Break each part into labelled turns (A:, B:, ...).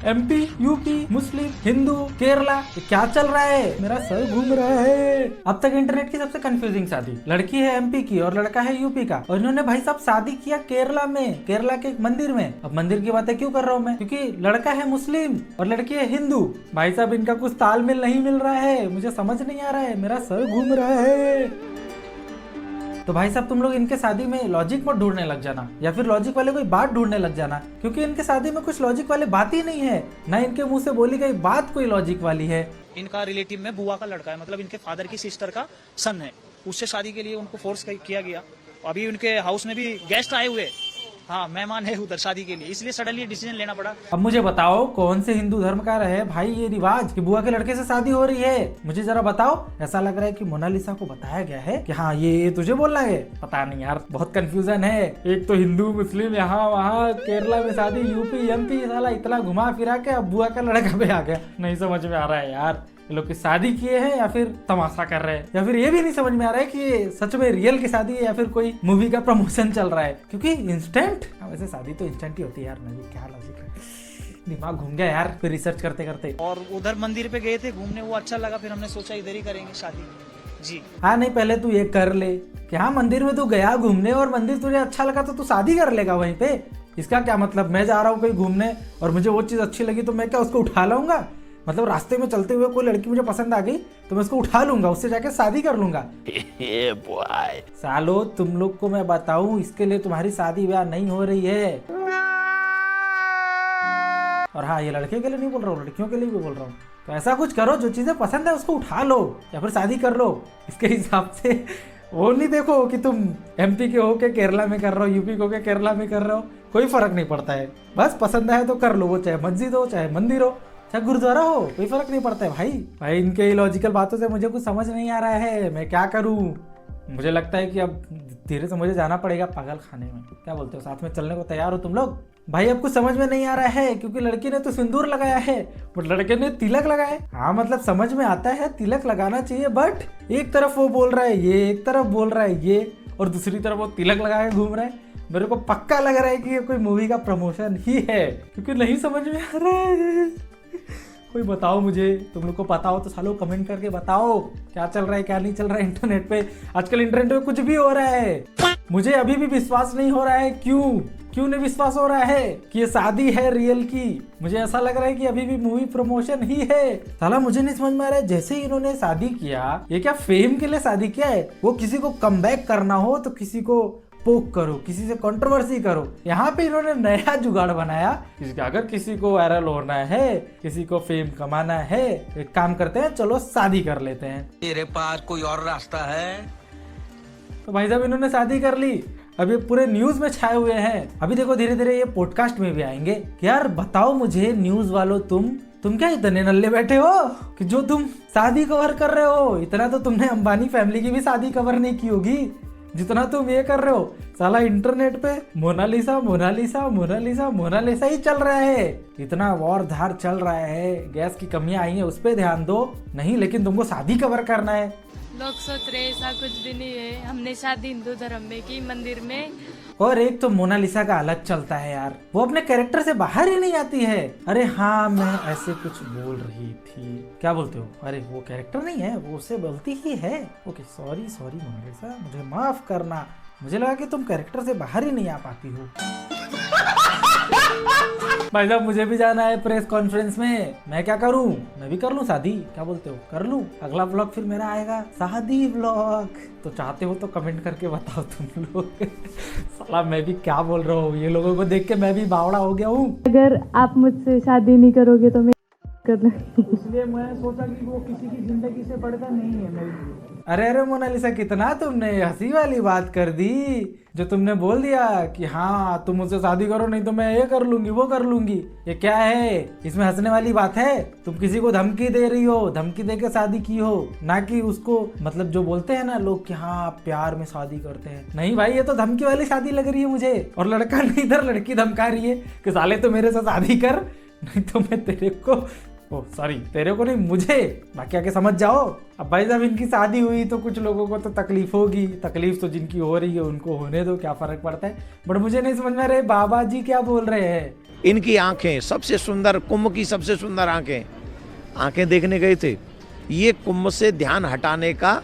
A: MP, UP, मुस्लिम, हिंदू, केरला, ये क्या चल रहा है? मेरा सर घूम रहा है। अब तक इंटरनेट की सबसे कंफ्यूजिंग शादी, लड़की है एमपी की और लड़का है यूपी का, और इन्होंने भाई साहब शादी किया केरला में, केरला के एक मंदिर में। अब मंदिर की बातें क्यों कर रहा हूँ मैं? क्योंकि लड़का है मुस्लिम और लड़की है हिंदू। भाई साहब इनका कुछ तालमेल नहीं मिल रहा है, मुझे समझ नहीं आ रहा है, मेरा सर घूम रहा है। तो भाई साहब तुम लोग इनके शादी में लॉजिक मत ढूंढने लग जाना, या फिर लॉजिक वाले कोई बात ढूंढने लग जाना, क्योंकि इनके शादी में कुछ लॉजिक वाले बात ही नहीं है, ना इनके मुंह से बोली गई बात कोई लॉजिक वाली है।
B: इनका रिलेटिव में बुआ का लड़का है, मतलब इनके फादर की सिस्टर का सन है, उससे शादी के लिए उनको फोर्स किया गया। अभी उनके हाउस में भी गेस्ट आए हुए, हाँ मेहमान है उधर शादी के लिए, इसलिए सडनली डिसीजन लेना पड़ा।
A: अब मुझे बताओ कौन से हिंदू धर्म का रहे भाई ये रिवाज कि बुआ के लड़के से शादी हो रही है? मुझे जरा बताओ। ऐसा लग रहा है कि मोनालिसा को बताया गया है कि हाँ ये तुझे बोलना है। पता नहीं यार, बहुत कंफ्यूजन है। एक तो हिंदू मुस्लिम यहाँ वहाँ, केरला में शादी, यूपी एमपी, साला इतना घुमा फिरा के अब बुआ का लड़का पे आ गया। नहीं समझ में आ रहा है यार, ये लोग की शादी किए हैं या फिर तमाशा कर रहे हैं, या फिर ये भी नहीं समझ में आ रहा है कि ये सच में रियल की शादी है या फिर कोई मूवी का प्रमोशन चल रहा है। क्योंकि इंस्टेंट, वैसे शादी तो इंस्टेंट ही होती है यार। मैं क्या लॉजिक है, दिमाग घूम गया यार फिर रिसर्च करते करते।
B: और उधर मंदिर पे गए थे घूमने, वो अच्छा लगा, फिर हमने सोचा इधर ही करेंगे शादी जी।
A: हाँ नहीं, पहले तू ये कर ले कि हाँ मंदिर में तू गया घूमने और मंदिर तुझे अच्छा लगा तो तू शादी कर लेगा वहीं पे। इसका क्या मतलब? मैं जा रहा हूँ कहीं घूमने और मुझे वो चीज अच्छी लगी तो मैं क्या उसको उठा लाऊंगा? मतलब रास्ते में चलते हुए कोई लड़की मुझे पसंद आ गई तो मैं उसको उठा लूंगा, उससे जाके शादी कर लूंगा। सालो तुम लोग को मैं बताऊं, इसके लिए तुम्हारी शादी ब्याह नहीं हो रही है। और हाँ, ये लड़के के लिए नहीं बोल रहा हूँ, लड़कियों के लिए भी बोल रहा हूँ। तो ऐसा कुछ करो, जो चीजें पसंद है उसको उठा लो या फिर शादी कर लो। इसके हिसाब से वो नहीं देखो कि तुम एमपी के हो के केरला में कर रहे हो, यूपी के हो के केरला में कर रहे हो, कोई फर्क नहीं पड़ता है। बस पसंद है तो कर लो, वो चाहे मस्जिद हो, चाहे मंदिर हो, चाहे गुरुद्वारा हो, कोई फर्क नहीं पड़ता है भाई इनके लॉजिकल बातों से मुझे कुछ समझ नहीं आ रहा है, मैं क्या करूं? मुझे लगता है कि अब धीरे से मुझे जाना पड़ेगा पागल खाने में। क्या बोलते हो, साथ में चलने को तैयार हो तुम लोग? भाई अब कुछ समझ में नहीं आ रहा है, क्योंकि लड़की ने तो सिंदूर लगाया है बट लड़के ने तिलक लगाया। हाँ मतलब समझ में आता है तिलक लगाना चाहिए, बट एक तरफ वो बोल रहा है ये, एक तरफ बोल रहा है ये, और दूसरी तरफ वो तिलक लगा के घूम रहा है। मेरे को पक्का लग रहा है कि ये कोई मूवी का प्रमोशन ही है, क्योंकि नहीं समझ में आ रहा है। कोई बताओ मुझे, तुम लोग को पता हो तो सालों कमेंट करके बताओ क्या चल रहा है क्या नहीं चल रहा है इंटरनेट पे। आजकल इंटरनेट पे कुछ भी हो रहा है, मुझे अभी भी विश्वास नहीं हो रहा है। क्यों नहीं विश्वास हो रहा है कि ये शादी है रियल की? मुझे ऐसा लग रहा है कि अभी भी मूवी प्रमोशन ही है। साला मुझे नहीं समझ में आ रहा है, जैसे ही इन्होंने शादी किया, ये क्या फेम के लिए शादी किया है? वो किसी को कमबैक करना हो तो किसी को पोक करो, किसी से कंट्रोवर्सी करो। यहाँ पे इन्होंने नया जुगाड़ बनाया, अगर किसी को वायरल होना है, किसी को फेम कमाना है, एक काम करते हैं, चलो शादी कर लेते हैं।
C: तेरे पास कोई और रास्ता है?
A: तो भाई साहब इन्होंने शादी कर ली, अभी पूरे न्यूज में छाए हुए हैं। अभी देखो धीरे धीरे ये पॉडकास्ट में भी आएंगे। यार बताओ मुझे न्यूज वालों, तुम क्या इतने नल्ले बैठे हो कि जो तुम शादी कवर कर रहे हो? इतना तो तुमने अंबानी फैमिली की भी शादी कवर नहीं की होगी जितना तुम ये कर रहे हो। साला इंटरनेट पे मोनालिसा मोनालिसा मोनालिसा मोनालिसा ही चल रहा है, इतना वॉर धार चल रहा है। गैस की कमियां आई है उस पे ध्यान दो, नहीं लेकिन तुमको शादी कवर करना है।
D: लोग सोच रहे ऐसा कुछ भी नहीं है, हमने शादी हिंदू धर्म में की, मंदिर में।
A: और एक तो मोनालिसा का अलग चलता है यार, वो अपने कैरेक्टर से बाहर ही नहीं आती है। अरे हाँ मैं ऐसे कुछ बोल रही थी, क्या बोलते हो? अरे वो कैरेक्टर नहीं है, वो उससे बोलती ही है। ओके सॉरी मोनालिसा, मुझे माफ करना, मुझे लगा कि तुम कैरेक्टर से बाहर ही नहीं आ पाती हो। भाई साहब मुझे भी जाना है प्रेस कॉन्फ्रेंस में, मैं क्या करूं? मैं भी कर लूं शादी, क्या बोलते हो? कर लूं? अगला व्लॉग फिर मेरा आएगा शादी व्लॉग, तो चाहते हो तो कमेंट करके बताओ तुम लोग। साला मैं भी क्या बोल रहा हूँ, ये लोगों को देख के मैं भी बावड़ा हो गया हूँ।
D: अगर आप मुझसे शादी नहीं करोगे तो मैं करना,
A: इसलिए मैं सोचा कि वो किसी की जिंदगी से बढ़कर नहीं है मेरे लिए। अरे मोनालिसा, कितना तुमने हंसी वाली बात कर दी, जो तुमने बोल दिया कि हाँ तुम मुझसे शादी करो नहीं तो मैं ये कर लूंगी वो कर लूंगी। ये क्या है, इसमें हंसने वाली बात है? तुम किसी को धमकी दे रही हो, धमकी दे के शादी की हो, ना कि उसको, मतलब जो बोलते हैं ना लोग कि हाँ प्यार में शादी करते हैं। नहीं भाई, ये तो धमकी वाली शादी लग रही है मुझे। और लड़का नहीं, इधर लड़की धमका रही है कि साले तो मेरे साथ शादी कर, नहीं तो मैं तेरे को, ओ सॉरी तेरे को नहीं मुझे, बाकी आके समझ जाओ। अब भाई साहब इनकी शादी हुई तो कुछ लोगों को तो तकलीफ होगी, तकलीफ तो जिनकी हो रही है उनको होने दो, क्या फर्क पड़ता है। बट मुझे नहीं समझ में आ रहा है बाबा जी क्या बोल रहे हैं।
E: इनकी आंखें सबसे सुंदर, कुंभ की सबसे सुंदर आंखें देखने गए थे। ये कुंभ से ध्यान हटाने का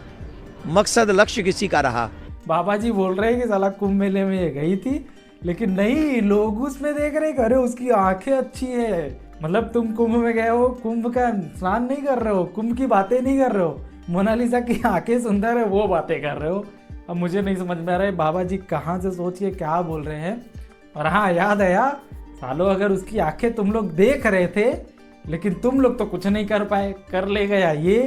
E: मकसद, लक्ष्य किसी का रहा।
A: बाबा जी बोल रहे हैं कि साला कुंभ मेले में ये गई थी, लेकिन नहीं, लोग उसमें देख रहे हैं, अरे उसकी आंखें अच्छी है। मतलब तुम कुंभ में गए हो, कुंभ का स्नान नहीं कर रहे हो, कुंभ की बातें नहीं कर रहे हो, मोनालिसा की आंखें सुंदर है वो बातें कर रहे हो। अब मुझे नहीं समझ में आ रहा है बाबा जी कहाँ से सोच के क्या बोल रहे हैं। और हाँ, याद आया, सालों अगर उसकी आंखें तुम लोग देख रहे थे लेकिन तुम लोग तो कुछ नहीं कर पाए, कर ले गया ये,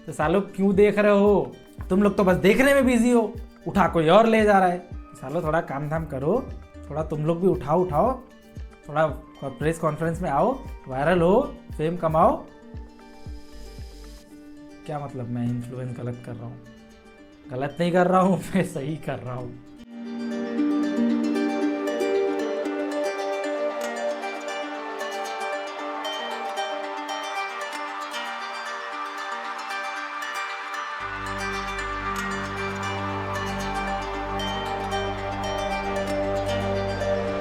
A: तो सालों क्यों देख रहे हो? तुम लोग तो बस देखने में बिजी हो, उठा कोई और ले जा रहा है। सालों थोड़ा काम धाम करो, थोड़ा तुम लोग भी उठाओ, थोड़ा प्रेस कॉन्फ्रेंस में आओ, वायरल हो, फेम कमाओ। क्या मतलब मैं इन्फ्लुएंस गलत कर रहा हूँ? गलत नहीं कर रहा हूँ, मैं सही कर रहा हूँ।